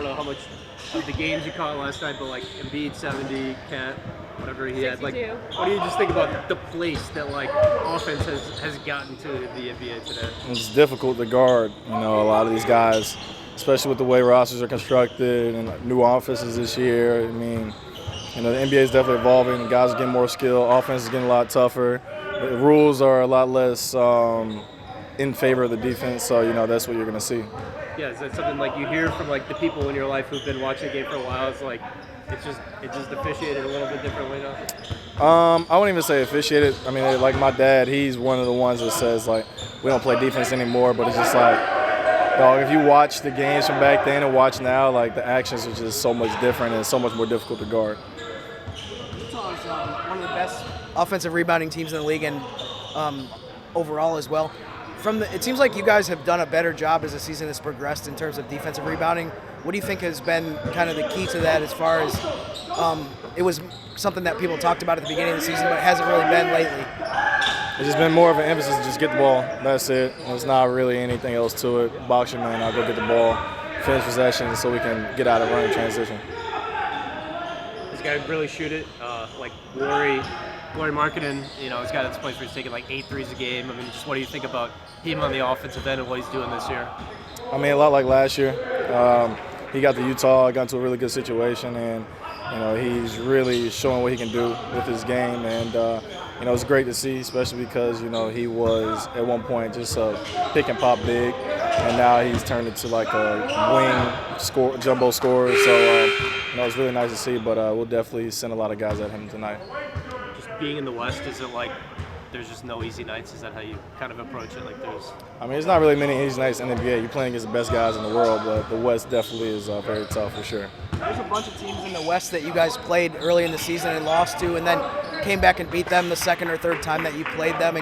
don't know how much of the games you caught last night, but like Embiid 70, Cat, whatever he had. Like, what do you just think about the place that like offense has gotten to the NBA today? It's difficult to guard. A lot of these guys, especially with the way rosters are constructed and new offenses this year. The NBA is definitely evolving. The guys are getting more skill. Offense is getting a lot tougher. The rules are a lot less in favor of the defense. So that's what you're going to see. Yeah, is that something like you hear from like the people in your life who've been watching the game for a while? It's like it's just officiated a little bit differently now. I wouldn't even say officiated. Like my dad, he's one of the ones that says like we don't play defense anymore. But it's just like, dog, if you watch the games from back then and watch now, like the actions are just so much different and so much more difficult to guard. Utah is one of the best offensive rebounding teams in the league and overall as well. It seems like you guys have done a better job as the season has progressed in terms of defensive rebounding. What do you think has been kind of the key to that as far as it was something that people talked about at the beginning of the season, but it hasn't really been lately? It's just been more of an emphasis to just get the ball. That's it. There's not really anything else to it. Box your man, I'll go get the ball, finish possession so we can get out of running transition. This guy really shoot it. Like Laurie Markkinen, he's got this place where he's taking like 8 threes a game. Just what do you think about him on the offensive end and what he's doing this year? A lot like last year. He got to Utah, got into a really good situation, and he's really showing what he can do with his game. And it's great to see, especially because he was at one point just a pick and pop big, and now he's turned into like a wing jumbo scorer. So it's really nice to see. But we'll definitely send a lot of guys at him tonight. Just being in the West, is it like there's just no easy nights? Is that how you kind of approach it? Like there's not really many easy nights in the NBA. You're playing against the best guys in the world, but the West definitely is very tough for sure. There's a bunch of teams in the West that you guys played early in the season and lost to, and then came back and beat them the second or third time that you played them,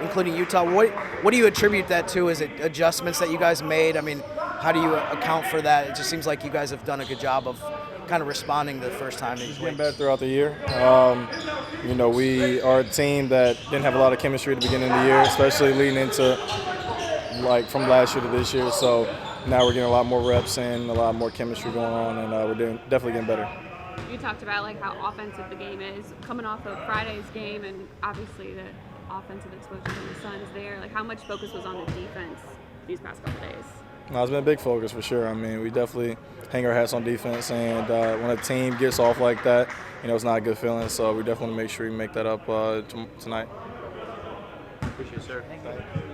including Utah. What do you attribute that to? Is it adjustments that you guys made? How do you account for that? It just seems like you guys have done a good job of kind of responding the first time. It's been better throughout the year. We are a team that didn't have a lot of chemistry at the beginning of the year, especially leading into from last year to this year. So now we're getting a lot more reps in, a lot more chemistry going on, and we're definitely getting better. You talked about how offensive the game is coming off of Friday's game, and obviously the offensive exposure from the Suns there. How much focus was on the defense these past couple days? No, it's been a big focus for sure. We definitely hang our hats on defense, and when a team gets off like that, it's not a good feeling. So we definitely make sure we make that up tonight. Appreciate it, sir. Thank you.